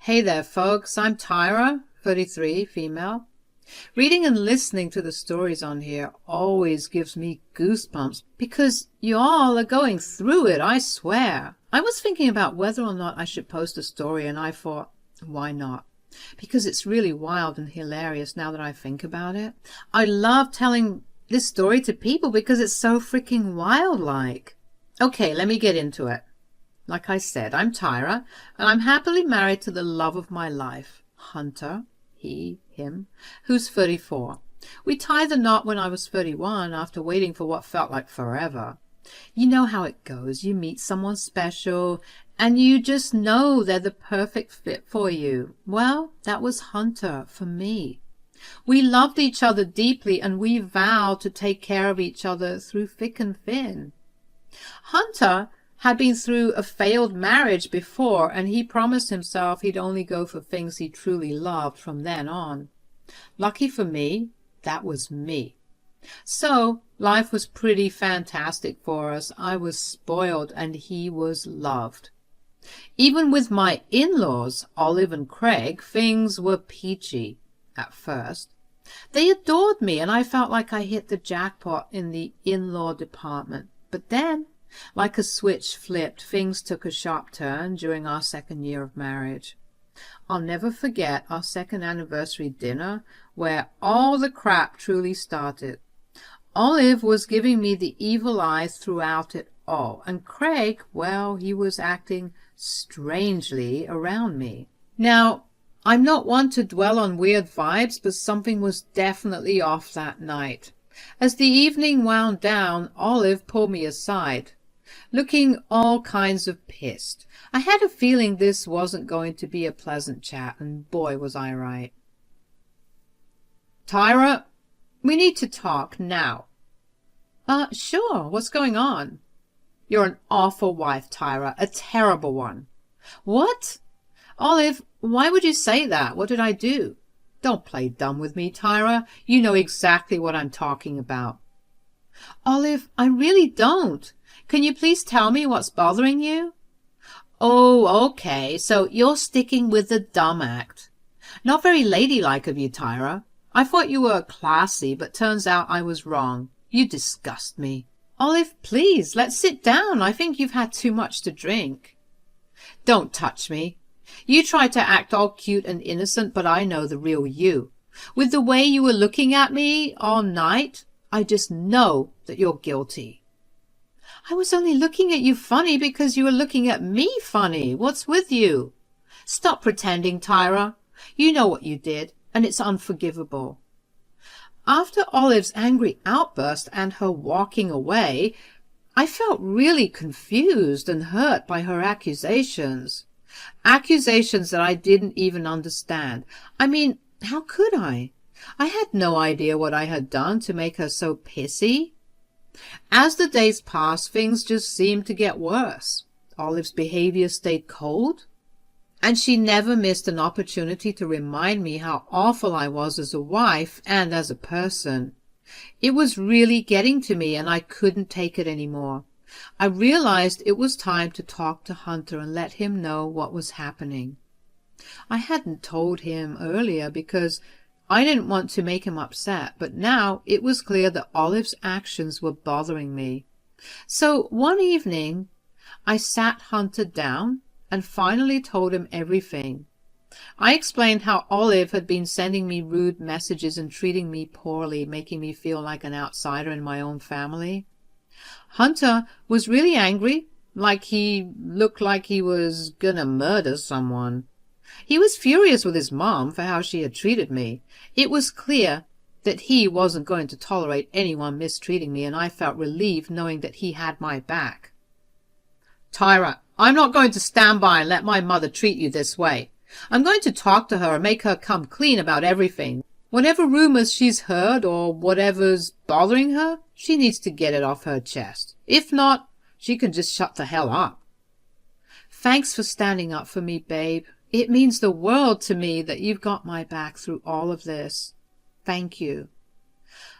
Hey there, folks. I'm Tyra, 33, female. Reading and listening to the stories on here always gives me goosebumps because you all are going through it, I swear. I was thinking about whether or not I should post a story, and I thought, why not? Because it's really wild and hilarious now that I think about it. I love telling this story to people because it's so freaking wild-like. Okay, let me get into it. Like I said, I'm Tyra, and I'm happily married to the love of my life, Hunter, him, who's 34. We tied the knot when I was 31 after waiting for what felt like forever. You know how it goes. You meet someone special, and you just know they're the perfect fit for you. Well, that was Hunter for me. We loved each other deeply, and we vowed to take care of each other through thick and thin. Hunter had been through a failed marriage before, and he promised himself he'd only go for things he truly loved from then on. Lucky for me, that was me. So life was pretty fantastic for us. I was spoiled and he was loved. Even with my in-laws, Olive and Craig, things were peachy at first. They adored me, and I felt like I hit the jackpot in the in-law department. But then, like a switch flipped, things took a sharp turn during our second year of marriage. I'll never forget our second anniversary dinner where all the crap truly started. Olive was giving me the evil eye throughout it all, and Craig, well, he was acting strangely around me. Now, I'm not one to dwell on weird vibes, but something was definitely off that night. As the evening wound down, Olive pulled me aside, looking all kinds of pissed. I had a feeling this wasn't going to be a pleasant chat, and boy was I right. Tyra, we need to talk now. Sure. What's going on? You're an awful wife, Tyra, a terrible one. What? Olive, why would you say that? What did I do? Don't play dumb with me, Tyra. You know exactly what I'm talking about. Olive, I really don't. Can you please tell me what's bothering you? Oh, okay, so you're sticking with the dumb act. Not very ladylike of you, Tyra. I thought you were classy, but turns out I was wrong. You disgust me. Olive, please, let's sit down. I think you've had too much to drink. Don't touch me. You tried to act all cute and innocent, but I know the real you. With the way you were looking at me all night, I just know that you're guilty. I was only looking at you funny because you were looking at me funny. What's with you? Stop pretending, Tyra. You know what you did, and it's unforgivable. After Olive's angry outburst and her walking away, I felt really confused and hurt by her accusations. Accusations that I didn't even understand. I mean, how could I? I had no idea what I had done to make her so pissy. As the days passed, things just seemed to get worse. Olive's behavior stayed cold, and she never missed an opportunity to remind me how awful I was as a wife and as a person. It was really getting to me, and I couldn't take it anymore. I realized it was time to talk to Hunter and let him know what was happening. I hadn't told him earlier because I didn't want to make him upset, but now it was clear that Olive's actions were bothering me. So one evening, I sat Hunter down and finally told him everything. I explained how Olive had been sending me rude messages and treating me poorly, making me feel like an outsider in my own family. Hunter was really angry, like he looked like he was gonna murder someone. He was furious with his mom for how she had treated me. It was clear that he wasn't going to tolerate anyone mistreating me, and I felt relieved knowing that he had my back. Tyra, I'm not going to stand by and let my mother treat you this way. I'm going to talk to her and make her come clean about everything. Whatever rumors she's heard or whatever's bothering her, she needs to get it off her chest. If not, she can just shut the hell up. Thanks for standing up for me, babe. It means the world to me that you've got my back through all of this. Thank you.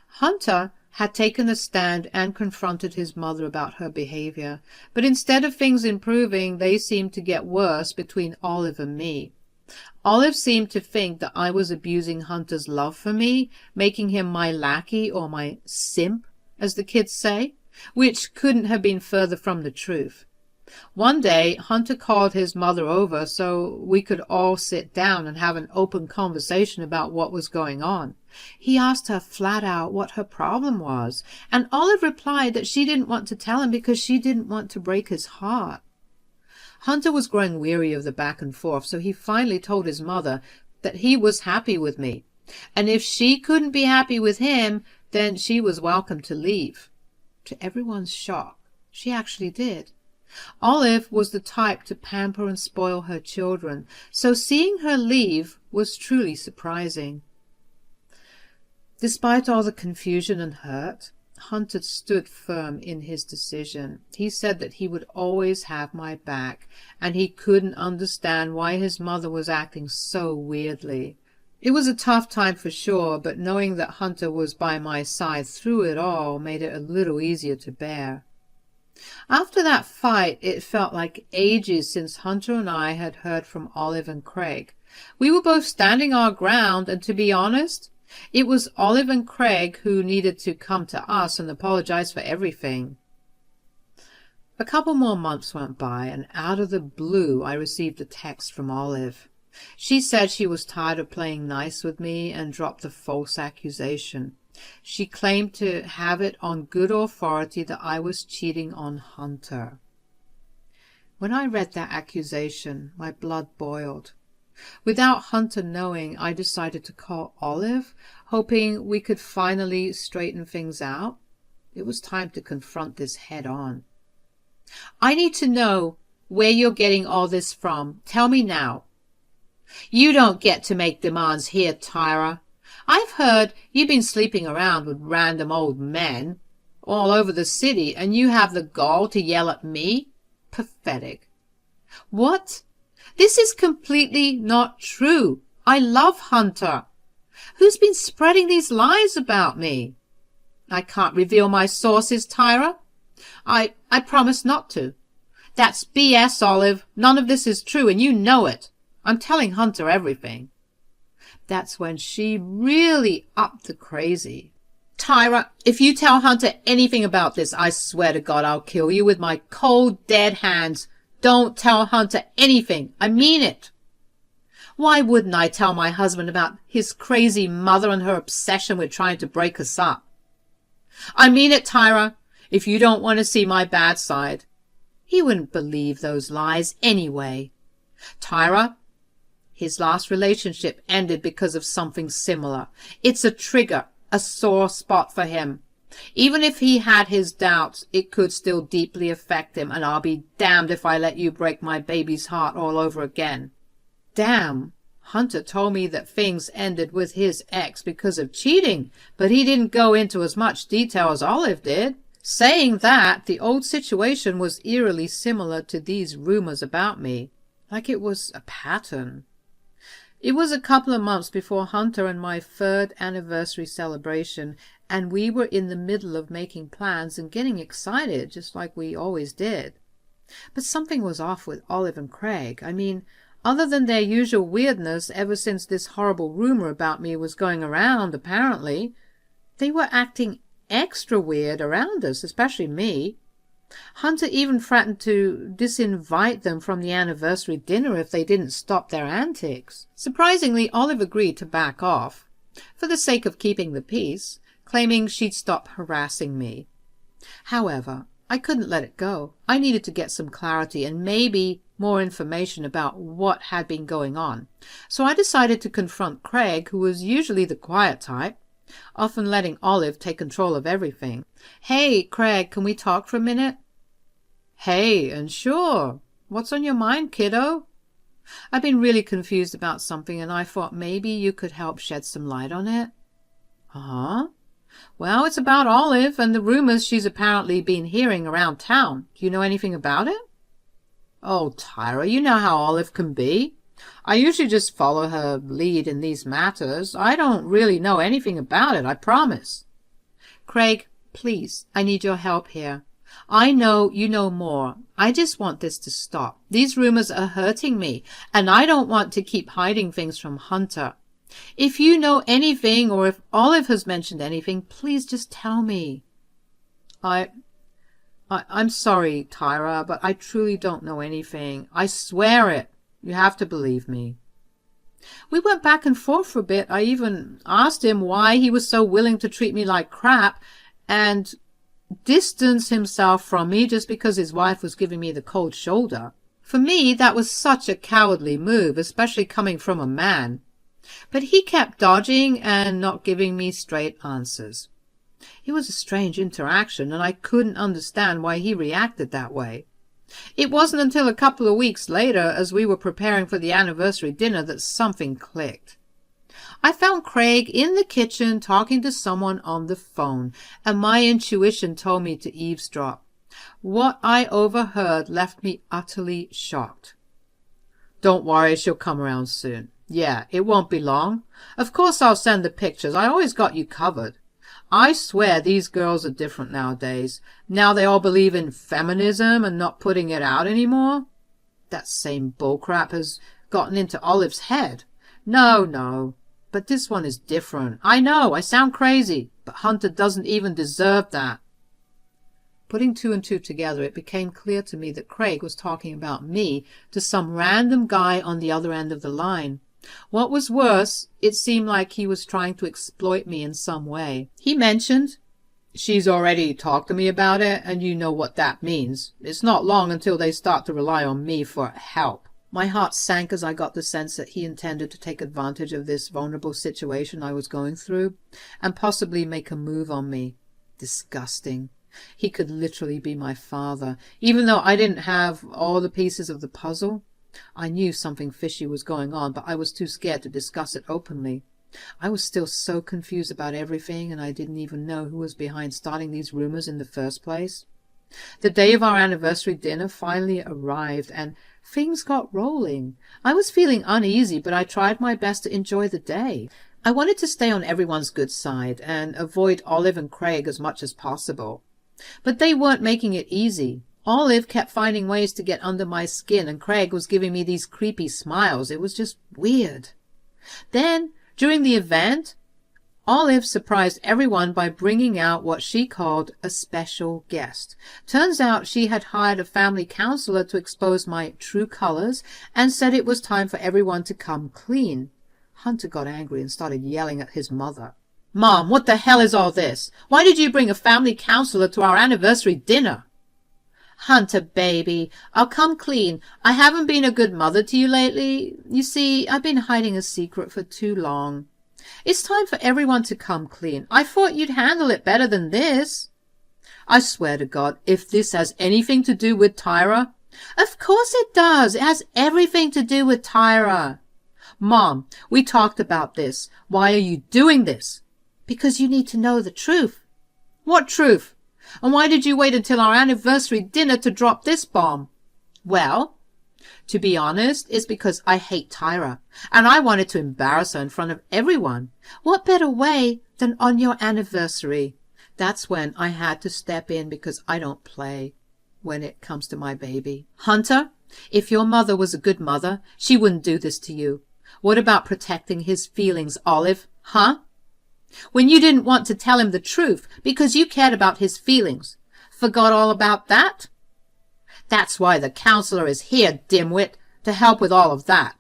Hunter had taken a stand and confronted his mother about her behavior, but instead of things improving, they seemed to get worse between Olive and me. Olive seemed to think that I was abusing Hunter's love for me, making him my lackey or my simp, as the kids say, which couldn't have been further from the truth. One day, Hunter called his mother over so we could all sit down and have an open conversation about what was going on. He asked her flat out what her problem was, and Olive replied that she didn't want to tell him because she didn't want to break his heart. Hunter was growing weary of the back and forth, so he finally told his mother that he was happy with me, and if she couldn't be happy with him, then she was welcome to leave. To everyone's shock, she actually did. Olive was the type to pamper and spoil her children, so seeing her leave was truly surprising. Despite all the confusion and hurt, Hunter stood firm in his decision. He said that he would always have my back, and he couldn't understand why his mother was acting so weirdly. It was a tough time for sure, but knowing that Hunter was by my side through it all made it a little easier to bear. After that fight, it felt like ages since Hunter and I had heard from Olive and Craig. We were both standing our ground, and to be honest, it was Olive and Craig who needed to come to us and apologize for everything. A couple more months went by, and out of the blue I received a text from Olive. She said she was tired of playing nice with me and dropped a false accusation. She claimed to have it on good authority that I was cheating on Hunter. When I read that accusation, my blood boiled. Without Hunter knowing, I decided to call Olive, hoping we could finally straighten things out. It was time to confront this head on. I need to know where you're getting all this from. Tell me now. You don't get to make demands here, Tyra. I've heard you've been sleeping around with random old men all over the city, and you have the gall to yell at me? Pathetic. What? This is completely not true. I love Hunter. Who's been spreading these lies about me? I can't reveal my sources, Tyra. I promise not to. That's BS, Olive. None of this is true, and you know it. I'm telling Hunter everything. That's when she really upped the crazy. Tyra, if you tell Hunter anything about this, I swear to God I'll kill you with my cold, dead hands. Don't tell Hunter anything. I mean it. Why wouldn't I tell my husband about his crazy mother and her obsession with trying to break us up? I mean it, Tyra, if you don't want to see my bad side. He wouldn't believe those lies anyway. Tyra, his last relationship ended because of something similar. It's a trigger, a sore spot for him. Even if he had his doubts, it could still deeply affect him, and I'll be damned if I let you break my baby's heart all over again. Damn, Hunter told me that things ended with his ex because of cheating, but he didn't go into as much detail as Olive did, saying that the old situation was eerily similar to these rumors about me, like it was a pattern. It was a couple of months before Hunter and my 3rd anniversary celebration, and we were in the middle of making plans and getting excited, just like we always did. But something was off with Olive and Craig. I mean, other than their usual weirdness ever since this horrible rumor about me was going around, apparently, they were acting extra weird around us, especially me. Hunter even threatened to disinvite them from the anniversary dinner if they didn't stop their antics. Surprisingly, Olive agreed to back off, for the sake of keeping the peace, claiming she'd stop harassing me. However, I couldn't let it go. I needed to get some clarity and maybe more information about what had been going on. So I decided to confront Craig, who was usually the quiet type, often letting Olive take control of everything. Hey, Craig, can we talk for a minute? Hey, and sure. What's on your mind, kiddo? I've been really confused about something, and I thought maybe you could help shed some light on it. Uh-huh. Well, it's about Olive and the rumors she's apparently been hearing around town. Do you know anything about it? Oh, Tyra, you know how Olive can be. I usually just follow her lead in these matters. I don't really know anything about it, I promise. Craig, please, I need your help here. I know you know more. I just want this to stop. These rumors are hurting me, and I don't want to keep hiding things from Hunter. If you know anything, or if Olive has mentioned anything, please just tell me. I'm sorry, Tyra, but I truly don't know anything. I swear it. You have to believe me. We went back and forth for a bit. I even asked him why he was so willing to treat me like crap and distance himself from me just because his wife was giving me the cold shoulder. For me, that was such a cowardly move, especially coming from a man. But he kept dodging and not giving me straight answers. It was a strange interaction, and I couldn't understand why he reacted that way. It wasn't until a couple of weeks later, as we were preparing for the anniversary dinner, that something clicked. I found Craig in the kitchen talking to someone on the phone, and my intuition told me to eavesdrop. What I overheard left me utterly shocked. "Don't worry, she'll come around soon. Yeah, it won't be long. Of course I'll send the pictures. I always got you covered. I swear these girls are different nowadays. Now they all believe in feminism and not putting it out anymore. That same bullcrap has gotten into Olive's head. No. But this one is different. I know, I sound crazy, but Hunter doesn't even deserve that." Putting two and two together, it became clear to me that Craig was talking about me to some random guy on the other end of the line. What was worse, it seemed like he was trying to exploit me in some way. He mentioned, "She's already talked to me about it, and you know what that means. It's not long until they start to rely on me for help." My heart sank as I got the sense that he intended to take advantage of this vulnerable situation I was going through, and possibly make a move on me. Disgusting. He could literally be my father, even though I didn't have all the pieces of the puzzle. I knew something fishy was going on, but I was too scared to discuss it openly. I was still so confused about everything, and I didn't even know who was behind starting these rumors in the first place. The day of our anniversary dinner finally arrived, and things got rolling. I was feeling uneasy, but I tried my best to enjoy the day. I wanted to stay on everyone's good side and avoid Olive and Craig as much as possible. But they weren't making it easy. Olive kept finding ways to get under my skin, and Craig was giving me these creepy smiles. It was just weird. Then, during the event, Olive surprised everyone by bringing out what she called a special guest. Turns out she had hired a family counselor to expose my true colors and said it was time for everyone to come clean. Hunter got angry and started yelling at his mother. "Mom, what the hell is all this? Why did you bring a family counselor to our anniversary dinner?" "Hunter, baby, I'll come clean. I haven't been a good mother to you lately. You see, I've been hiding a secret for too long. It's time for everyone to come clean. I thought you'd handle it better than this." "I swear to God, if this has anything to do with Tyra..." "Of course it does. It has everything to do with Tyra." "Mom, we talked about this. Why are you doing this?" "Because you need to know the truth." "What truth? And why did you wait until our anniversary dinner to drop this bomb?" "Well, to be honest, it's because I hate Tyra, and I wanted to embarrass her in front of everyone. What better way than on your anniversary? That's when I had to step in, because I don't play when it comes to my baby. Hunter, if your mother was a good mother, she wouldn't do this to you. What about protecting his feelings, Olive? Huh? When you didn't want to tell him the truth because you cared about his feelings. Forgot all about that? That's why the counselor is here, dimwit, to help with all of that.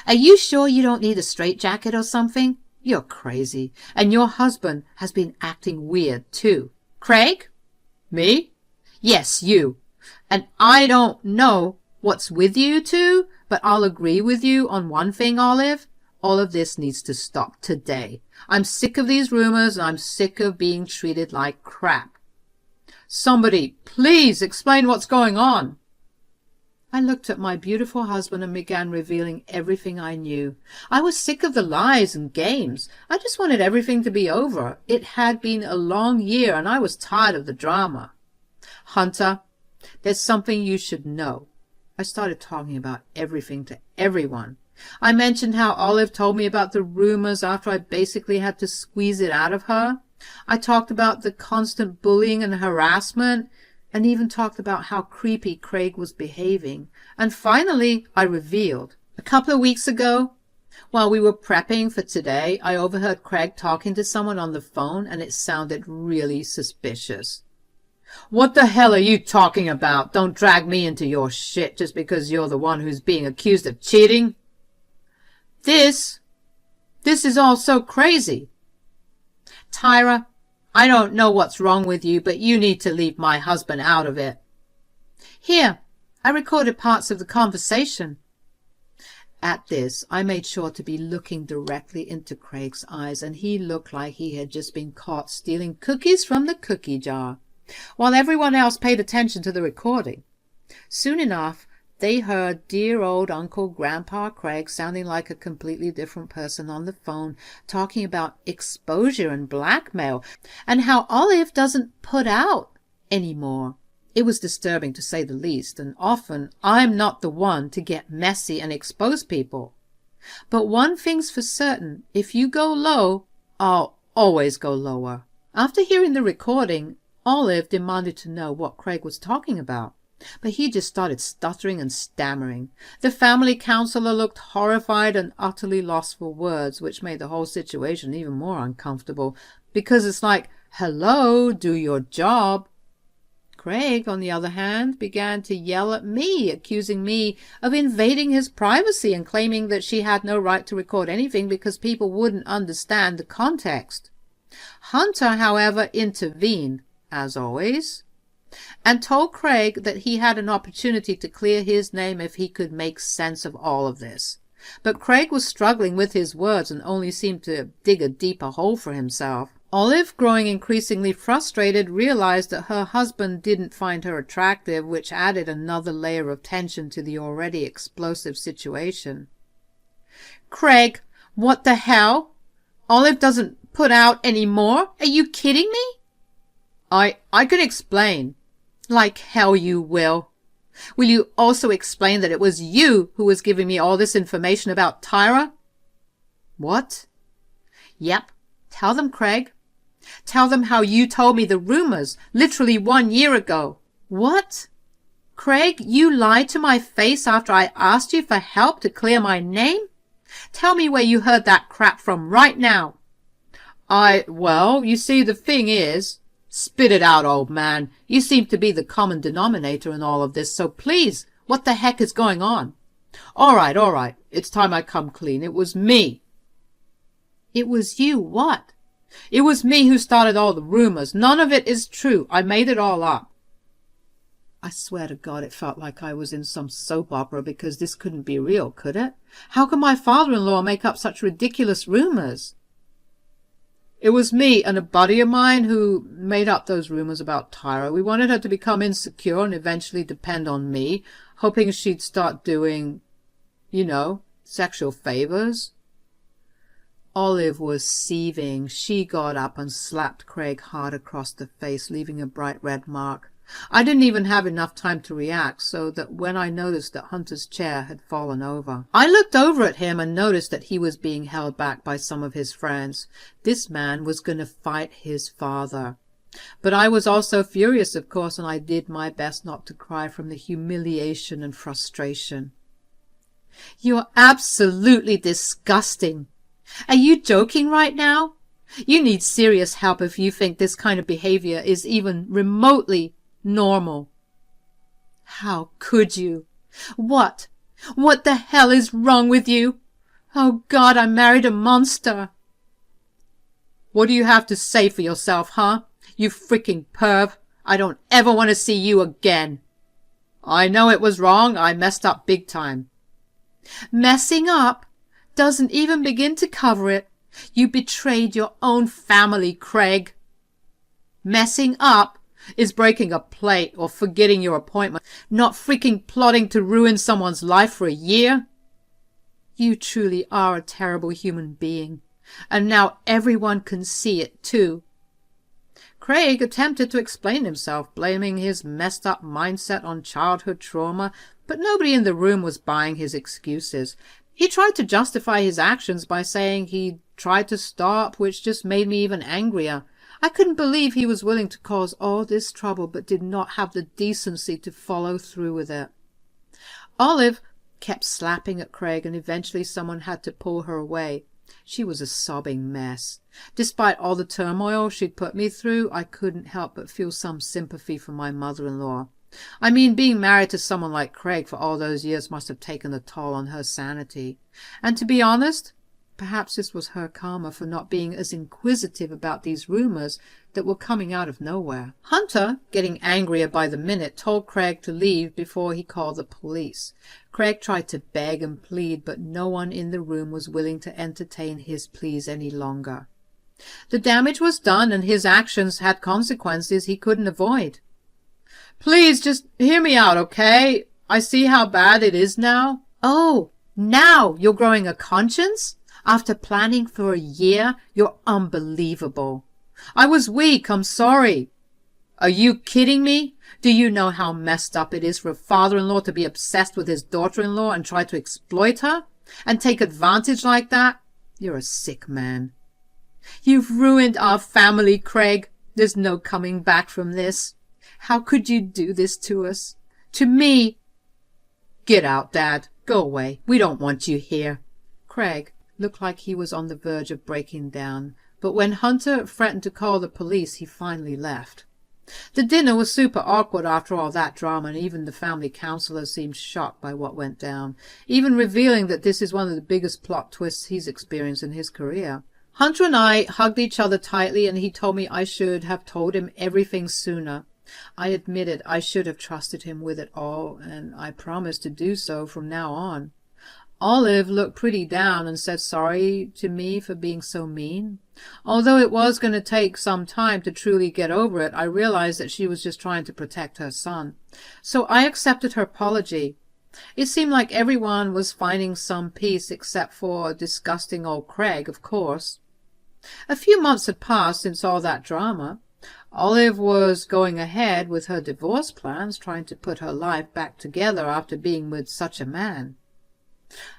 Are you sure you don't need a straitjacket or something? You're crazy, and your husband has been acting weird too. Craig?" "Me?" "Yes, you. And I don't know what's with you two, but I'll agree with you on one thing, Olive. All of this needs to stop today. I'm sick of these rumors, and I'm sick of being treated like crap. Somebody, please explain what's going on." I looked at my beautiful husband and began revealing everything I knew. I was sick of the lies and games. I just wanted everything to be over. It had been a long year, and I was tired of the drama. "Hunter, there's something you should know." I started talking about everything to everyone. I mentioned how Olive told me about the rumors after I basically had to squeeze it out of her. I talked about the constant bullying and harassment. and even talked about how creepy Craig was behaving. And finally, I revealed. A couple of weeks ago, while we were prepping for today, I overheard Craig talking to someone on the phone, and it sounded really suspicious. "What the hell are you talking about? Don't drag me into your shit just because you're the one who's being accused of cheating." This is all so crazy. "Tyra, I don't know what's wrong with you, but you need to leave my husband out of it." "Here, I recorded parts of the conversation." At this, I made sure to be looking directly into Craig's eyes, and he looked like he had just been caught stealing cookies from the cookie jar, while everyone else paid attention to the recording. Soon enough, they heard dear old Uncle Grandpa Craig sounding like a completely different person on the phone, talking about exposure and blackmail, and how Olive doesn't put out anymore. It was disturbing, to say the least, and often I'm not the one to get messy and expose people. But one thing's for certain, if you go low, I'll always go lower. After hearing the recording, Olive demanded to know what Craig was talking about, but he just started stuttering and stammering. The family counselor looked horrified and utterly lost for words, which made the whole situation even more uncomfortable, because it's like, hello, do your job. Craig, on the other hand, began to yell at me, accusing me of invading his privacy and claiming that she had no right to record anything because people wouldn't understand the context. Hunter, however, intervened, as always, and told Craig that he had an opportunity to clear his name if he could make sense of all of this. But Craig was struggling with his words and only seemed to dig a deeper hole for himself. Olive, growing increasingly frustrated, realized that her husband didn't find her attractive, which added another layer of tension to the already explosive situation. "Craig, what the hell? Olive doesn't put out any more? Are you kidding me?" I can explain." "Like hell you will. Will you also explain that it was you who was giving me all this information about Tyra?" "What?" "Yep. Tell them, Craig. Tell them how you told me the rumors literally 1 year ago." "What? Craig, you lied to my face after I asked you for help to clear my name? Tell me where you heard that crap from right now." Well, you see, the thing is..." "Spit it out, old man. You seem to be the common denominator in all of this, so please, what the heck is going on?" All right. It's time I come clean. It was me." "It was you what?" "It was me who started all the rumors. None of it is true. I made it all up." I swear to God it felt like I was in some soap opera, because this couldn't be real, could it? How could my father-in-law make up such ridiculous rumors? "It was me and a buddy of mine who made up those rumors about Tyra. We wanted her to become insecure and eventually depend on me, hoping she'd start doing, sexual favors." Olive was seething. She got up and slapped Craig hard across the face, leaving a bright red mark. I didn't even have enough time to react, so that when I noticed that Hunter's chair had fallen over, I looked over at him and noticed that he was being held back by some of his friends. This man was going to fight his father. But I was also furious, of course, and I did my best not to cry from the humiliation and frustration. "You're absolutely disgusting. Are you joking right now? You need serious help if you think this kind of behavior is even remotely normal." "How could you? What the hell is wrong with you? Oh God, I married a monster." "What do you have to say for yourself, huh? You freaking perv. I don't ever want to see you again." "I know it was wrong. I messed up big time." "Messing up doesn't even begin to cover it. You betrayed your own family, Craig." "Messing up is breaking a plate or forgetting your appointment, not freaking plotting to ruin someone's life for a year." You truly are a terrible human being, and now everyone can see it too. Craig attempted to explain himself, blaming his messed up mindset on childhood trauma, but nobody in the room was buying his excuses. He tried to justify his actions by saying he'd tried to stop, which just made me even angrier. I couldn't believe he was willing to cause all this trouble but did not have the decency to follow through with it. Olive kept slapping at Craig, and eventually someone had to pull her away. She was a sobbing mess. Despite all the turmoil she'd put me through, I couldn't help but feel some sympathy for my mother-in-law. I mean, being married to someone like Craig for all those years must have taken a toll on her sanity. And to be honest, perhaps this was her karma for not being as inquisitive about these rumors that were coming out of nowhere. Hunter, getting angrier by the minute, told Craig to leave before he called the police. Craig tried to beg and plead, but no one in the room was willing to entertain his pleas any longer. The damage was done, and his actions had consequences he couldn't avoid. "Please, just hear me out, okay? I see how bad it is now." "Oh, now you're growing a conscience? After planning for a year? You're unbelievable." "I was weak, I'm sorry." "Are you kidding me? Do you know how messed up it is for a father-in-law to be obsessed with his daughter-in-law and try to exploit her? And take advantage like that? You're a sick man." "You've ruined our family, Craig. There's no coming back from this. How could you do this to us? To me?" "Get out, Dad. Go away. We don't want you here." Craig looked like he was on the verge of breaking down, but when Hunter threatened to call the police, he finally left. The dinner was super awkward after all that drama, and even the family counselor seemed shocked by what went down, even revealing that this is one of the biggest plot twists he's experienced in his career. Hunter and I hugged each other tightly, and he told me I should have told him everything sooner. I admitted I should have trusted him with it all, and I promised to do so from now on. Olive looked pretty down and said sorry to me for being so mean. Although it was going to take some time to truly get over it, I realized that she was just trying to protect her son. So I accepted her apology. It seemed like everyone was finding some peace except for disgusting old Craig, of course. A few months had passed since all that drama. Olive was going ahead with her divorce plans, trying to put her life back together after being with such a man.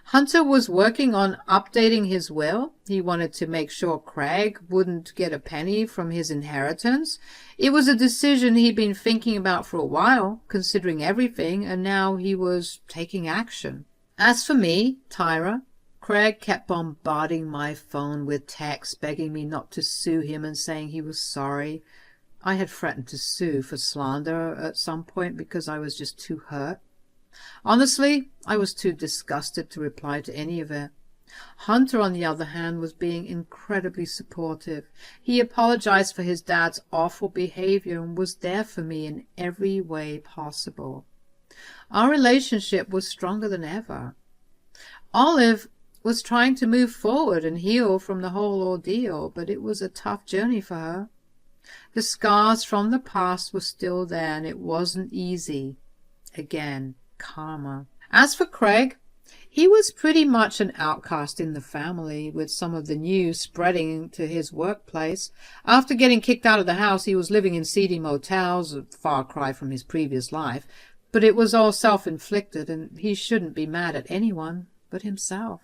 Hunter was working on updating his will. He wanted to make sure Craig wouldn't get a penny from his inheritance. It was a decision he'd been thinking about for a while, considering everything, and now he was taking action. As for me, Tyra, Craig kept bombarding my phone with texts begging me not to sue him and saying he was sorry. I had threatened to sue for slander at some point because I was just too hurt. Honestly, I was too disgusted to reply to any of it. Hunter, on the other hand, was being incredibly supportive. He apologized for his dad's awful behavior and was there for me in every way possible. Our relationship was stronger than ever. Olive was trying to move forward and heal from the whole ordeal, but it was a tough journey for her. The scars from the past were still there, and it wasn't easy. Again, karma. As for Craig, he was pretty much an outcast in the family, with some of the news spreading to his workplace. After getting kicked out of the house, he was living in seedy motels, a far cry from his previous life. But it was all self-inflicted, and he shouldn't be mad at anyone but himself.